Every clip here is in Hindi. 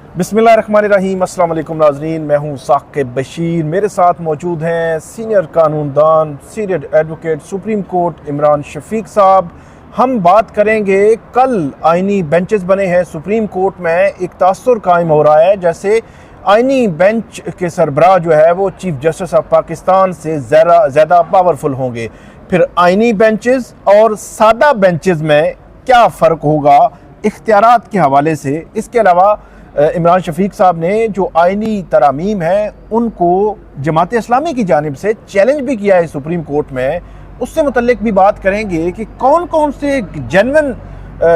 बिस्मिल्लाहिर्रहमानिर्रहीम। अस्सलाम वालेकुम नाज़रीन, मैं हूँ साकिब बशीर। मेरे साथ मौजूद हैं सीनियर कानूनदान, senior advocate supreme court Imran Shafiq sahab. हम बात करेंगे, कल आइनी बेंचेस बने हैं सुप्रीम कोर्ट में। एक तासुर कायम हो रहा है जैसे आइनी बेंच के सरबराह जो है वो चीफ जस्टिस ऑफ पाकिस्तान से ज़्यादा पावरफुल होंगे। फिर आइनी बेंचेस और सादा बेंचेस में क्या फ़र्क होगा इख्तियारात के हवाले से। इसके अलावा इमरान शफीक साहब ने जो आइनी तरामीम हैं उनको जमात इस्लामी की जानिब से चैलेंज भी किया है सुप्रीम कोर्ट में। उससे मुतल्लिक भी बात करेंगे कि कौन कौन से जेन्युइन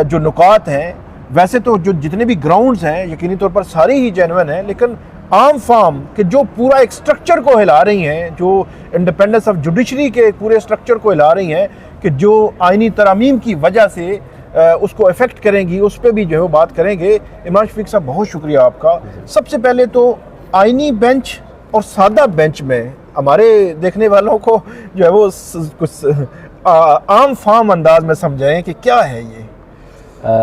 जो नुकात हैं। वैसे तो जो जितने भी ग्राउंड्स हैं यकीनी तौर पर सारे ही जेन्युइन हैं, लेकिन आम फार्म के जो पूरा एक स्ट्रक्चर को हिला रही हैं, जो इंडिपेंडेंस ऑफ जुडिशरी के पूरे स्ट्रक्चर को हिला रही हैं, कि जो आइनी तरामीम की वजह से उसको इफ़ेक्ट करेंगी, उस पर भी जो है वो बात करेंगे। इमरान शफीक साहब, बहुत शुक्रिया आपका। सबसे पहले तो आइनी बेंच और सादा बेंच में हमारे देखने वालों को जो है वो कुछ आम फार्म अंदाज में समझाएं कि क्या है ये।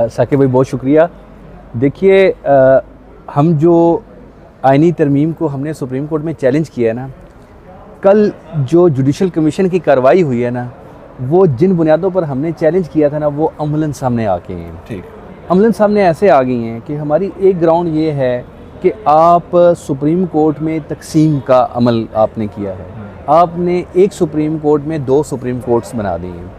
साकिब भाई, बहुत शुक्रिया। देखिए, हम जो आइनी तरमीम को हमने सुप्रीम कोर्ट में चैलेंज किया है ना, कल जो जुडिशल कमीशन की कार्रवाई हुई है ना, वो जिन बुनियादों पर हमने चैलेंज किया था ना, वो अमलन सामने आ गए हैं। ठीक, अमलन सामने ऐसे आ गई हैं कि हमारी एक ग्राउंड ये है कि आप सुप्रीम कोर्ट में तकसीम का अमल आपने किया है। आपने एक सुप्रीम कोर्ट में दो सुप्रीम कोर्ट्स बना दी हैं।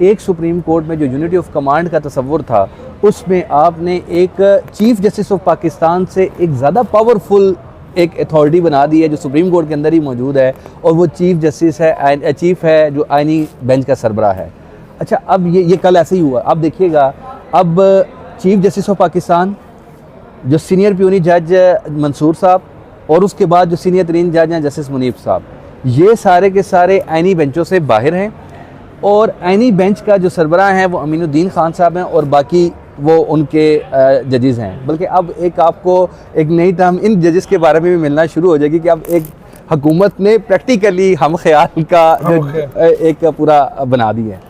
एक सुप्रीम कोर्ट में जो यूनिटी ऑफ कमांड का तसव्वुर था, उसमें आपने एक चीफ जस्टिस ऑफ पाकिस्तान से एक ज़्यादा पावरफुल एक अथॉरिटी बना दी है जो सुप्रीम कोर्ट के अंदर ही मौजूद है, और वो चीफ जस्टिस है, चीफ है जो आइनी बेंच का सरबराह है। अच्छा, अब ये कल ऐसे ही हुआ। अब देखिएगा, अब चीफ जस्टिस ऑफ पाकिस्तान, जो सीनियर प्यूनी जज मंसूर साहब, और उसके बाद जो सीनियर तरीन जज हैं जस्टिस मुनीब साहब, ये सारे के सारे आइनी बेंचों से बाहर हैं। और आइनी बेंच का जो सरबराह हैं वो अमीनुद्दीन खान साहब हैं, और बाकी वो उनके जजेस हैं। बल्कि अब एक आपको एक नई टर्म इन जजेस के बारे में भी मिलना शुरू हो जाएगी कि अब एक हुकूमत ने प्रैक्टिकली हम ख्याल का एक पूरा बना दी है।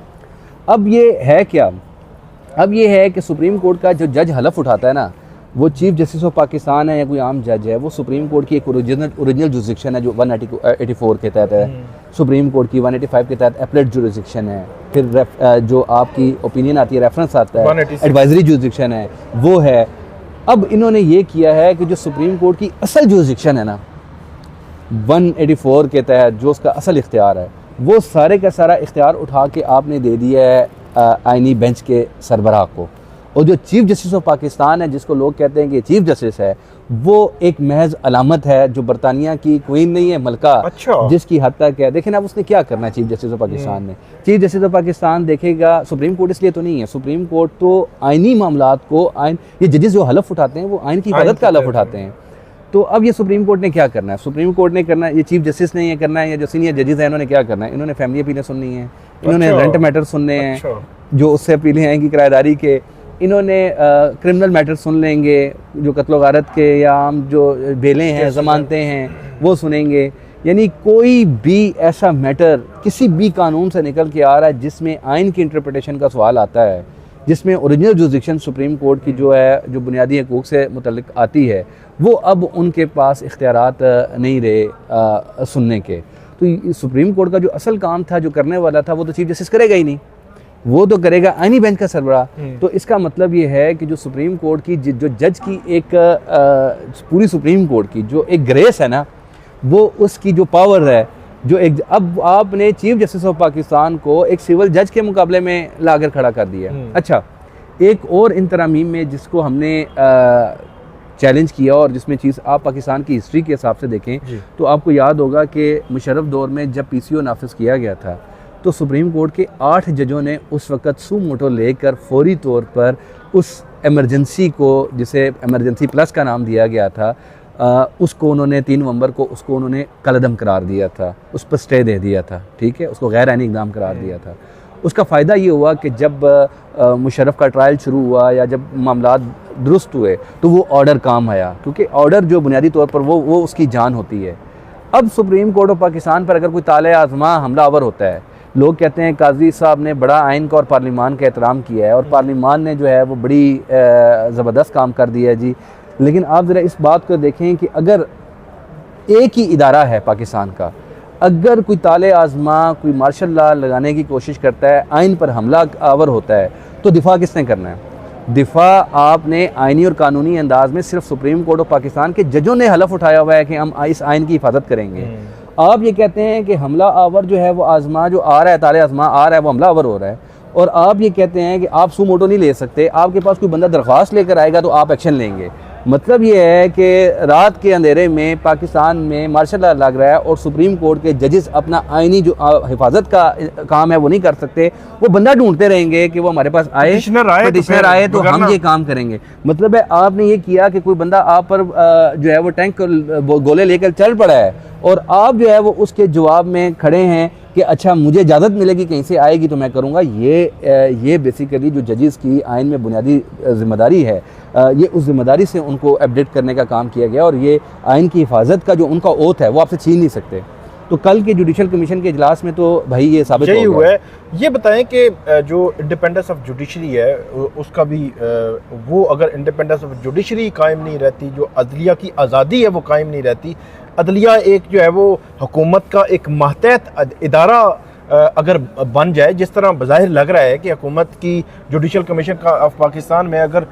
अब ये है क्या? अब ये है कि सुप्रीम कोर्ट का जो जज हलफ उठाता है ना, वो चीफ जस्टिस ऑफ पाकिस्तान है या कोई आम जज है, वो सुप्रीम कोर्ट की एक ओरिजिनल जुरिस्डिक्शन है जो 184 के तहत है। सुप्रीम कोर्ट की 185 के तहत एपलेट जुरिस्डिक्शन है। फिर जो आपकी ओपिनियन आती है, रेफरेंस आता है, एडवाइजरी जुरिस्डिक्शन है, वो है। अब इन्होंने ये किया है कि जो सुप्रीम कोर्ट की असल जुरिस्डिक्शन है ना, 184 के तहत जो उसका असल इख्तियार है, वो सारे का सारा इख्तियार उठा के आपने दे दिया है आइनी बेंच के सरबराह को। और जो चीफ जस्टिस ऑफ पाकिस्तान है, जिसको लोग कहते हैं कि चीफ जस्टिस है, वो एक महज अलामत है, जो बरतानिया की क्वीन नहीं है, मलका। अच्छा। जिसकी हद तक है। देखें, अब उसने क्या करना है चीफ जस्टिस ऑफ पाकिस्तान ने। चीफ जस्टिस ऑफ पाकिस्तान देखेगा, सुप्रीम कोर्ट इसलिए तो नहीं है। सुप्रीम कोर्ट तो आइनी मामलात को, ये जजेस जो हलफ उठाते हैं वो आइन की हिफाजत का हलफ उठाते हैं। तो अब ये सुप्रीम कोर्ट ने क्या करना है? सुप्रीम कोर्ट ने करना है, ये चीफ जस्टिस ने ये करना है, या जो सीनियर जजेस हैं इन्होंने क्या करना है? इन्होंने फैमिली अपीलें सुननी है, इन्होंने रेंट मैटर सुनने हैं, जो उससे अपीलें आएंगी किराएदारी के, इन्होंने क्रिमिनल मैटर सुन लेंगे, जो कत्ल गारत के या आम जो बेलें हैं, ज़मानतें हैं, वो सुनेंगे। यानी कोई भी ऐसा मैटर किसी भी कानून से निकल के आ रहा है जिसमें आइन की इंटरप्रिटेशन का सवाल आता है, जिसमें ओरिजिनल जुरिस्डिक्शन सुप्रीम कोर्ट की जो है, जो बुनियादी हकूक़ से मुतल्लिक आती है, वो अब उनके पास इख्तियारात नहीं रहे सुनने के। तो सुप्रीम कोर्ट का जो असल काम था, जो करने वाला था, वो तो चीफ जस्टिस करेगा ही नहीं, वो तो करेगा आइनी बेंच का सरबराह। तो इसका मतलब ये है कि जो सुप्रीम कोर्ट की जो जज की एक पूरी सुप्रीम कोर्ट की जो एक ग्रेस है ना, वो उसकी जो पावर है, जो एक, अब आपने चीफ जस्टिस ऑफ पाकिस्तान को एक सिविल जज के मुकाबले में लाकर खड़ा कर दिया। अच्छा, एक और इन तरामीम में जिसको हमने चैलेंज किया, और जिसमें चीज़ आप पाकिस्तान की हिस्ट्री के हिसाब से देखें तो आपको याद होगा कि मुशर्रफ दौर में जब PCO नाफिज किया गया था, तो सुप्रीम कोर्ट के 8 जजों ने उस वक़्त सू मोटो लेकर फौरी तौर पर उस एमरजेंसी को, जिसे एमरजेंसी प्लस का नाम दिया गया था, उसको उन्होंने 3 नवंबर को उसको उन्होंने कलअदम करार दिया था, उस पर स्टे दे दिया था। ठीक है, उसको गैर आइनी इक़दाम करार दिया था। उसका फ़ायदा ये हुआ कि जब मुशर्रफ का ट्रायल शुरू हुआ या जब मामलात दुरुस्त हुए, तो वो ऑर्डर काम आया, क्योंकि ऑर्डर जो बुनियादी तौर पर वो उसकी जान होती है। अब सुप्रीम कोर्ट ऑफ पाकिस्तान पर अगर कोई ताले आज़मा हमलावर होता है, लोग कहते हैं काजी साहब ने बड़ा आइन का और पार्लिमान का एहतराम किया है, और पार्लिमान ने जो है वो बड़ी ज़बरदस्त काम कर दिया है जी, लेकिन आप ज़रा इस बात को देखें कि अगर एक ही इदारा है पाकिस्तान का, अगर कोई ताले आज़मा, कोई मार्शल लॉ लगाने की कोशिश करता है, आइन पर हमला आवर होता है, तो दिफा किसने करना है? दिफा आपने आइनी और कानूनी अंदाज में सिर्फ सुप्रीम कोर्ट ऑफ पाकिस्तान के जजों ने हलफ उठाया हुआ है कि हम इस आइन की हिफाजत करेंगे। आप ये कहते हैं कि हमला आवर जो है वो आज़मा जो आ रहा है, ताले आज़मा आ रहा है, वो हमला आवर हो रहा है, और आप ये कहते हैं कि आप सू मोटो नहीं ले सकते, आपके पास कोई बंदा दरख्वास्त लेकर आएगा तो आप एक्शन लेंगे। मतलब ये है कि रात के अंधेरे में पाकिस्तान में मार्शल लॉ लग रहा है और सुप्रीम कोर्ट के जजेस अपना आइनी जो हिफाजत का काम है वो नहीं कर सकते, वो बंदा ढूंढते रहेंगे कि वो हमारे पास आए, पिटिशनर आए तो हम ये काम करेंगे। मतलब है आपने ये किया कि कोई बंदा आप पर जो है वो टैंक गोले लेकर चल पड़ा है और आप जो है वो उसके जवाब में खड़े हैं कि अच्छा मुझे इजाज़त मिलेगी कहीं से आएगी तो मैं करूँगा। ये बेसिकली जो जजेस की आइन में बुनियादी जिम्मेदारी है, ये उस जिम्मेदारी से उनको अपडेट करने का काम किया गया और ये आइन की हिफाजत का जो उनका ओथ है वो आपसे छीन नहीं सकते। तो कल के जुडिशल कमीशन के इजलास में तो भाई ये साबित हो हुआ है। ये बताएं कि जो इंडिपेंडेंस ऑफ जुडिशरी है उसका भी वो अगर इंडिपेंडेंस ऑफ जुडिशरी कायम नहीं रहती, जो अदलिया की आज़ादी है वो कायम नहीं रहती, अदलिया एक जो है वो हुकूमत का एक मातहत इदारा अगर बन जाए, जिस तरह बज़ाहिर लग रहा है कि हुकूमत की जुडिशल कमीशन ऑफ पाकिस्तान में अगर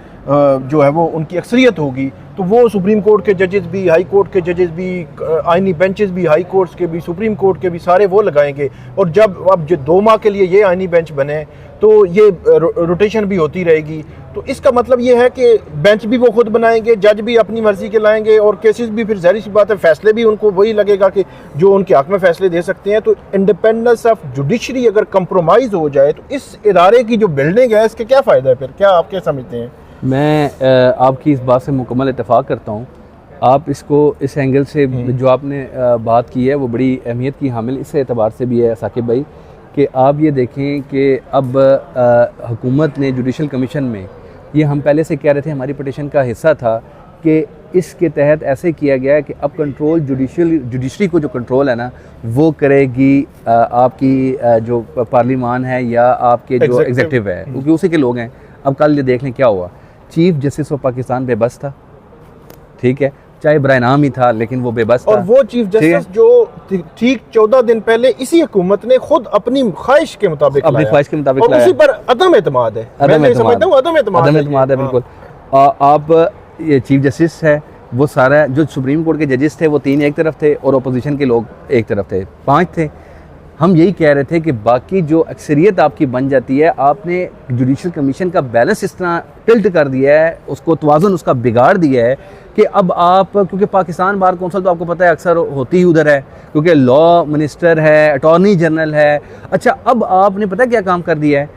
जो है वो उनकी अक्सरियत होगी तो वो सुप्रीम कोर्ट के जजेस भी, हाई कोर्ट के जजेस भी, आइनी बेंचेस भी, हाई कोर्ट्स के भी, सुप्रीम कोर्ट के भी सारे वो लगाएंगे। और जब अब जो 2 माह के लिए ये आइनी बेंच बने तो ये रोटेशन भी होती रहेगी। तो इसका मतलब ये है कि बेंच भी वो खुद बनाएंगे, जज भी अपनी मर्जी के लाएंगे और केसेस भी फिर ज़ाहिर सी बात है फैसले भी उनको वही लगेगा कि जो उनके हक में फैसले दे सकते हैं। तो इंडिपेंडेंस ऑफ जुडिशरी अगर कंप्रोमाइज़ हो जाए तो इस इदारे की जो बिल्डिंग है इसके क्या फ़ायदा है फिर? क्या आप क्या समझते हैं? मैं आपकी इस बात से मुकम्मल इत्तेफाक करता हूँ। आप इसको इस एंगल से जो आपने बात की है वो बड़ी अहमियत की हामिल इस एतबार से भी है साकिब भाई कि आप ये देखें कि अब हुकूमत ने जुडिशल कमीशन में, ये हम पहले से कह रहे थे, हमारी पटिशन का हिस्सा था कि इसके तहत ऐसे किया गया है कि अब कंट्रोल जुडिशरी को जो कंट्रोल है ना वो करेगी आपकी जो पार्लिमान है या आपके जो एग्जीक्यूटिव है, क्योंकि उसी के लोग हैं। अब कल ये देख लें क्या हुआ, चीफ जस्टिस ऑफ पाकिस्तान बेबस था, ठीक है, चाहे बराए नाम ही था लेकिन वो बेबस था। और वो चीफ जस्टिस जो ठीक 14 दिन पहले इसी हुकूमत ने खुद अपनी ख्वाहिश के मुताबिक और उसी पर अदम एतमाद है, मैं समझता हूं अदम एतमाद है बिल्कुल। आप ये चीफ जस्टिस है, वो सारा जो सुप्रीम कोर्ट के जजेस थे वो 3 एक तरफ थे और अपोजिशन के लोग एक तरफ थे, 5 थे। हम यही कह रहे थे कि बाकी जो अक्सरियत आपकी बन जाती है, आपने जुडिशल कमीशन का बैलेंस इस तरह टिल्ट कर दिया है, उसको तवाज़ुन उसका बिगाड़ दिया है कि अब आप, क्योंकि पाकिस्तान बार कौंसिल तो आपको पता है अक्सर होती ही उधर है, क्योंकि लॉ मिनिस्टर है, अटॉर्नी जनरल है। अच्छा, अब आपने पता क्या काम कर दिया है,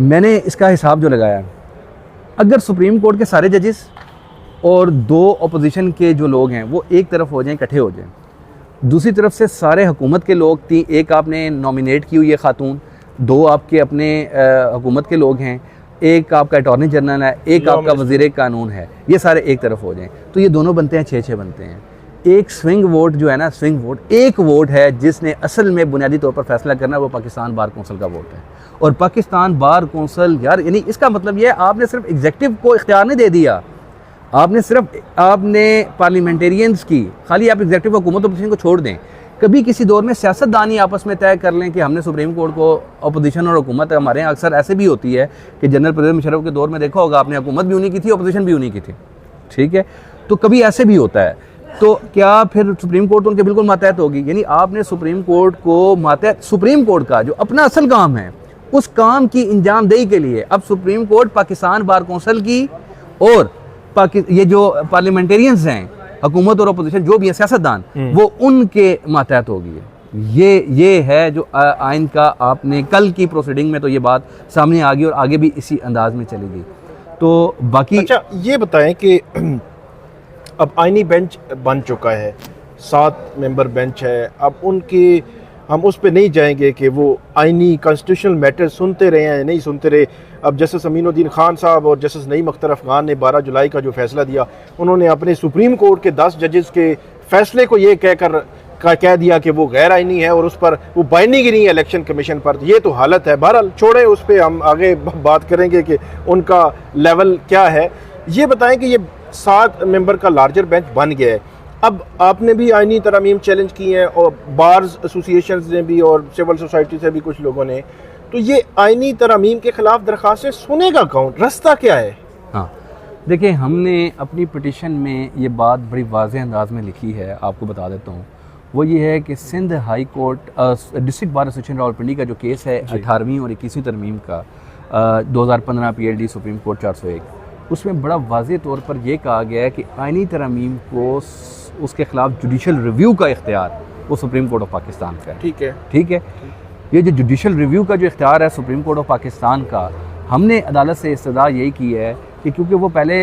मैंने इसका हिसाब जो लगाया, अगर सुप्रीम कोर्ट के सारे जजेस और 2 अपोजिशन के जो लोग हैं वो एक तरफ हो जाएं, इकट्ठे हो जाएं, दूसरी तरफ से सारे हुकूमत के लोग, एक आपने नॉमिनेट की हुई है खातून, 2 आपके अपने हुकूमत के लोग हैं, एक आपका अटॉर्नी जनरल है, एक आपका वज़ीर कानून है, ये सारे एक तरफ हो जाएं तो ये दोनों बनते हैं 6-6 बनते हैं। एक स्विंग वोट जो है ना, स्विंग वोट एक वोट है जिसने असल में बुनियादी तौर पर फैसला करना है, वो पाकिस्तान बार कौंसिल का वोट है। और पाकिस्तान बार कौंसिल यार, यानी इसका मतलब ये है आपने सिर्फ एग्जीक्यूटिव को इख्तियार नहीं दे दिया, आपने पार्लियामेंटेरियंस की, खाली आप एग्जीक्यूटिव हुकूमत अपोजिशन को छोड़ दें। कभी किसी दौर में सियासतदानी आपस में तय कर लें कि हमने सुप्रीम कोर्ट को, अपोजिशन और हुकूमत, हमारे यहाँ अक्सर ऐसे भी होती है कि जनरल परवेज़ मुशर्रफ के दौर में देखा होगा आपने, हुकूमत भी उन्हीं की थी, अपोजिशन भी उन्हीं की थी, ठीक है, तो कभी ऐसे भी होता है। तो क्या फिर सुप्रीम कोर्ट उनके बिल्कुल मातहत होगी? यानी आपने सुप्रीम कोर्ट को मातहत, सुप्रीम कोर्ट का जो अपना असल काम है उस काम की इंजामदेही के लिए अब supreme court Pakistan bar council की और ये जो पार्लियामेंटेरियंस हैं, हुकूमत और अपोजिशन जो भी है सियासतदान, वो उनके मातहत होगी। ये है जो आइन का, आपने कल की प्रोसीडिंग में तो ये बात सामने आ गई और आगे भी इसी अंदाज में चलेगी। तो बाकी अच्छा ये बताएं कि अब आइनी बेंच बन चुका है, 7 मेंबर बेंच है, अब उनके हम उस पर नहीं जाएंगे कि वो आइनी कॉन्स्टिट्यूशनल मैटर सुनते रहे हैं या नहीं सुनते रहे। अब जस्टिस अमीनुद्दीन खान साहब और जस्टिस नईम अख्तर अफगान ने 12 जुलाई का जो फैसला दिया, उन्होंने अपने सुप्रीम कोर्ट के 10 जजेस के फैसले को ये कह दिया कि वो गैर आइनी है और उस पर वो बाइंडिंग ही नहीं है इलेक्शन कमीशन पर। ये तो हालत है। बहरहाल छोड़े, उस पर हम आगे बात करेंगे कि उनका लेवल क्या है। ये बताएं कि ये 7 मेंबर का लार्जर बेंच बन गया है। अब आपने भी आईनी तरमीम चैलेंज की हैं और बार्स एसोसिएशन ने भी और सिविल सोसाइटी से भी कुछ लोगों ने, तो ये आईनी तरमीम के खिलाफ दरख्वास्तें सुनेगा कौन, रास्ता क्या है? हाँ, देखिए हमने अपनी पिटिशन में ये बात बड़ी वाज़ेह अंदाज में लिखी है, आपको बता देता हूँ। वो ये है कि Sindh high court district bar association Rawalpindi का जो केस है 18वीं और 21वीं तरमीम का 2015 PLD सुप्रीम कोर्ट 401, उसमें बड़ा वाज़ेह तौर पर यह कहा गया है कि आईनी तरमीम को उसके ख़िलाफ़ जुडिशल रिव्यू का इख्तियार वो सुप्रीम कोर्ट ऑफ पाकिस्तान का है। ठीक है। ये जो जुडिशल रिव्यू का जो इख्तियार है सुप्रीम कोर्ट ऑफ पाकिस्तान का, हमने अदालत से इस्तदा यही की है कि क्योंकि वो पहले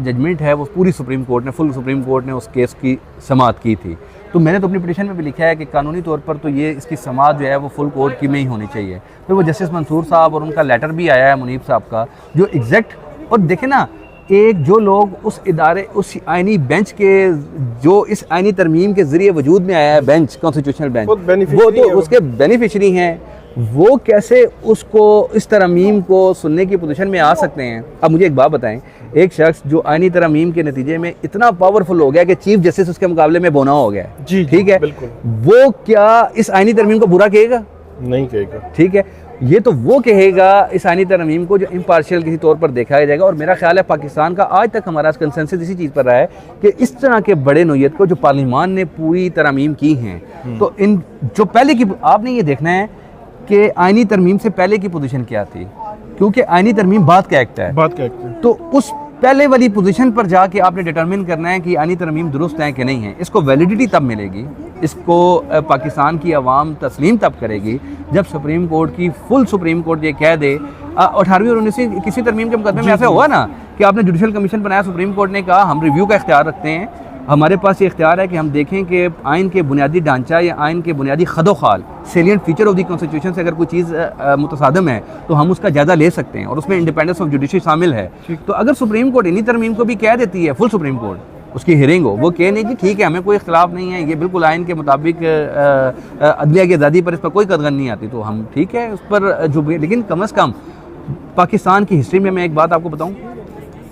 जजमेंट है वो पूरी सुप्रीम कोर्ट ने, फुल सुप्रीम कोर्ट ने उस केस की समाअत की थी, तो मैंने तो अपनी पिटिशन में भी लिखा है कि कानूनी तौर पर तो ये इसकी समाअत जो है वो फुल कोर्ट की में ही होनी चाहिए। फिर वो जस्टिस मंसूर साहब और उनका लेटर भी आया है मुनीब साहब का, जो एग्जैक्ट, और देखें ना, एक जो लोग उस इदारे, उस आईनी बेंच के, जो इस आईनी तरमीम के ज़रिए वजूद में आया है बेंच, कॉन्स्टिट्यूशनल बेंच, वो तो उसके बेनिफिशरी हैं, वो कैसे उसको इस तरमीम को सुनने की पोजीशन में आ सकते हैं? अब मुझे एक बात बताएं, एक शख्स जो आईनी तरमीम के नतीजे में इतना पावरफुल हो गया कि चीफ जस्टिस उसके मुकाबले में बोना हो गया है, ठीक है, वो क्या इस आईनी तरमीम को बुरा कहेगा? नहीं कहेगा। ठीक है, ये तो वो कहेगा इस आईनी तरमीम को जो इम्पार्शियल किसी तौर पर देखा जाएगा। और मेरा ख्याल है पाकिस्तान का आज तक हमारा कंसेंसस इसी चीज़ पर रहा है कि इस तरह के बड़े नोयत को जो पार्लिमान ने पूरी तरमीम की हैं, तो इन जो पहले की, आपने ये देखना है कि आईनी तरमीम से पहले की पोजीशन क्या थी, क्योंकि आईनी तरमीम बाद का एक्ट है, तो उस पहले वाली पोजीशन पर जाके आपने डिटरमिन करना है कि आईनी तरमीम दुरुस्त है कि नहीं है। इसको वैलिडिटी तब मिलेगी, इसको पाकिस्तान की आवाम तस्लीम तब करेगी जब सुप्रीम कोर्ट की फुल सुप्रीम कोर्ट ये कह दे। 18वीं और 19वीं किसी तरमीम के मुकदमे में ऐसा हुआ ना कि आपने जुडिशल कमीशन बनाया, सुप्रीम कोर्ट ने कहा हम रिव्यू का इख्तियार रखते हैं, हमारे पास ये इख्तियार है कि हम देखें कि आइन के बुनियादी ढांचा या आइन के बुनियादी खदोखाल, salient feature of the constitution से अगर कोई चीज़ मुतसादम है तो हम उसका जायजा ले सकते हैं, और उसमें इंडिपेंडेंस ऑफ जुडिशरी शामिल है। तो अगर सुप्रीम कोर्ट इन्हीं तरमीम को भी कह देती है, फुल सुप्रीम कोर्ट उसकी हियरिंग हो, वो कह नहीं कि ठीक है हमें कोई इख्तिलाफ नहीं है, ये बिल्कुल आइन के मुताबिक अदलिया की आज़ादी पर इस पर कोई कदगन नहीं आती, तो हम ठीक है उस पर जो भी, लेकिन कम अज़ कम पाकिस्तान की हिस्ट्री में मैं एक बात आपको बताऊँ,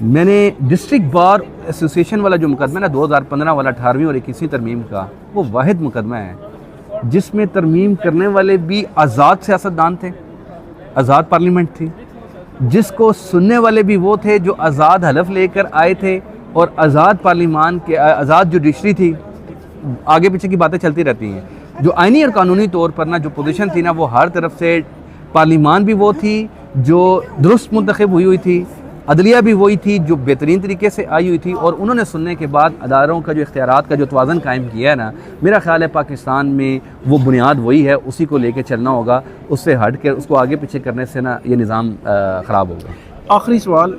मैंने डिस्ट्रिक्ट बार एसोसिएशन वाला जो मुकदमा है ना 2015 वाला 18वीं और 21वीं तरमीम का, वो वाहिद मुकदमा है जिसमें तरमीम करने वाले भी आज़ाद सियासतदान थे, आज़ाद पार्लियामेंट थी, जिसको सुनने वाले भी वो थे जो आज़ाद हलफ लेकर आए थे, और आज़ाद पार्लिमान के आज़ाद जुडिशरी थी। आगे पीछे की बातें चलती रहती हैं। जो आइनी और कानूनी तौर पर ना जो पोजीशन थी ना, वो हर तरफ से पार्लिमान भी वो थी जो दुरुस्त मुंतखब हुई थी, अदलिया भी वही थी जो बेहतरीन तरीके से आई हुई थी, और उन्होंने सुनने के बाद अदारों का जो इख्तियारात का जो तवाज़न कायम किया है ना, मेरा ख्याल है पाकिस्तान में वो बुनियाद वही है, उसी को लेके चलना होगा, उससे हट कर उसको आगे पीछे करने से ना ये निज़ाम ख़राब होगा। आखिरी सवाल,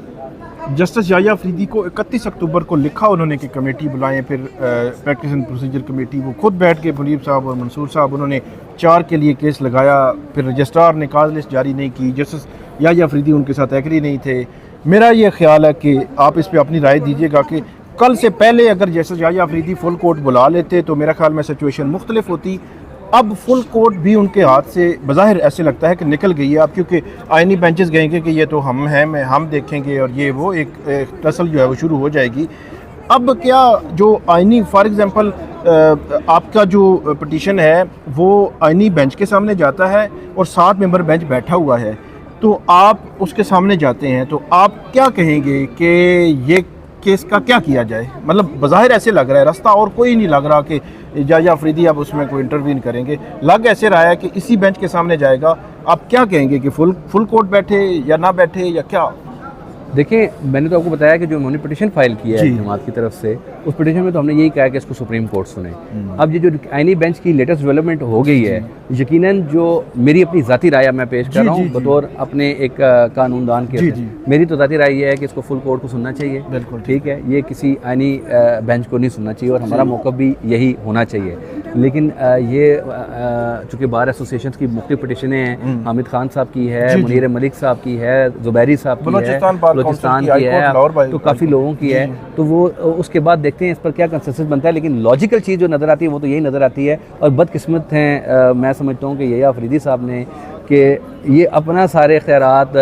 जस्टिस याह्या अफरीदी को 31 अक्टूबर को लिखा उन्होंने कि कमेटी बुलाएं, फिर प्रैक्टिस एंड प्रोसीजर कमेटी, वो खुद बैठ के मुनीब साहब और मंसूर साहब उन्होंने 4 के लिए केस लगाया, फिर रजिस्ट्रार ने काज लिस्ट जारी नहीं की, जस्टिस याह्या अफरीदी उनके साथ एग्री नहीं थे। मेरा ये ख्याल है कि आप इस पर अपनी राय दीजिएगा कि कल से पहले अगर justice Yahya Afridi full court बुला लेते तो मेरा ख्याल में सिचुएशन मुख्तलिफ होती। अब फुल कोर्ट भी उनके हाथ से बज़ाहिर ऐसे लगता है कि निकल गई है अब, क्योंकि आइनी बेंचेस गएंगे कि ये तो हम हैं, हम देखेंगे, और ये वो एक टसल जो है वो शुरू हो जाएगी। अब क्या जो आइनी, फॉर एग्ज़ाम्पल आपका जो पिटीशन है वो आइनी बेंच के सामने जाता है और 7 मेंबर बेंच बैठा हुआ है, तो आप उसके सामने जाते हैं, तो आप क्या कहेंगे कि ये केस का क्या किया जाए? मतलब बज़ाहिर ऐसे लग रहा है, रास्ता और कोई नहीं लग रहा कि याह्या अफरीदी अब उसमें कोई इंटरवीन करेंगे, लग ऐसे रहा है कि इसी बेंच के सामने जाएगा। आप क्या कहेंगे कि फुल कोर्ट बैठे या ना बैठे या क्या? देखिए, मैंने तो आपको बताया कि जो उन्होंने पिटीशन फाइल किया है जमात की तरफ से, उस पिटीशन में तो हमने यही कहा कि इसको सुप्रीम कोर्ट सुने। अब ये जो आइनी बेंच की लेटेस्ट डेवलपमेंट हो गई है, यकीनन जो मेरी अपनी ज़ाती राय मैं पेश कर रहा हूँ बतौर अपने एक कानूनदान के, मेरी तो ज़ाती राय ये है कि इसको फुल कोर्ट को सुनना चाहिए। बिल्कुल ठीक है, ये किसी आइनी बेंच को नहीं सुनना चाहिए, और हमारा मौक़िफ़ भी यही होना चाहिए। लेकिन ये चूँकि बार एसोसिएशन की मुख्तलिफ पिटीशनें हैं, हामिद खान साहब की है, मुनीर मलिक साहब की है, ज़ुबैरी साहब की है, बलूचिस्तान की है, तो काफ़ी लोगों की है, तो वो उसके बाद देखते हैं इस पर क्या कंसेंसस बनता है। लेकिन लॉजिकल चीज़ जो नज़र आती है वो तो यही नज़र आती है, और बदकिस्मत हैं मैं समझता हूँ कि याह्या अफरीदी साहब ने कि ये अपना सारे इख्तियारात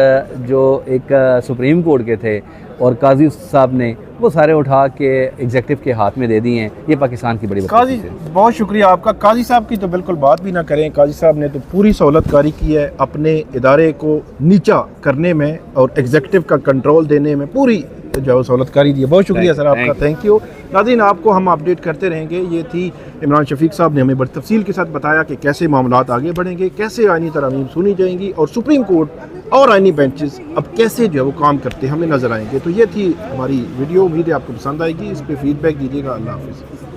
जो एक सुप्रीम कोर्ट के थे और काजी साहब ने वो सारे उठा के एग्जेक्टिव के हाथ में दे दिए हैं। ये पाकिस्तान की बड़ी काजी बदकिस्मती है। बहुत शुक्रिया आपका। काजी साहब की तो बिल्कुल बात भी ना करें, काजी साहब ने तो पूरी सहूलतकारी की है अपने इदारे को नीचा करने में और एग्जेक्टिव का कंट्रोल देने में, पूरी जो है सहूलतकारी दी है। बहुत शुक्रिया सर आपका, थैंक यू। नाज़रीन, आपको हम अपडेट करते रहेंगे। ये थी इमरान शफीक साहब ने हमें बड़ी तफसील के साथ बताया कि कैसे मामलात आगे बढ़ेंगे, कैसे आईनी तरमीम सुनी जाएंगी और सुप्रीम कोर्ट और आईनी बेंचेस अब कैसे जो है वो काम करते हमें नजर आएंगे। तो ये थी हमारी वीडियो, उम्मीद है आपको पसंद आएगी। इस पर फीडबैक दीजिएगा। अल्लाह हाफिज़।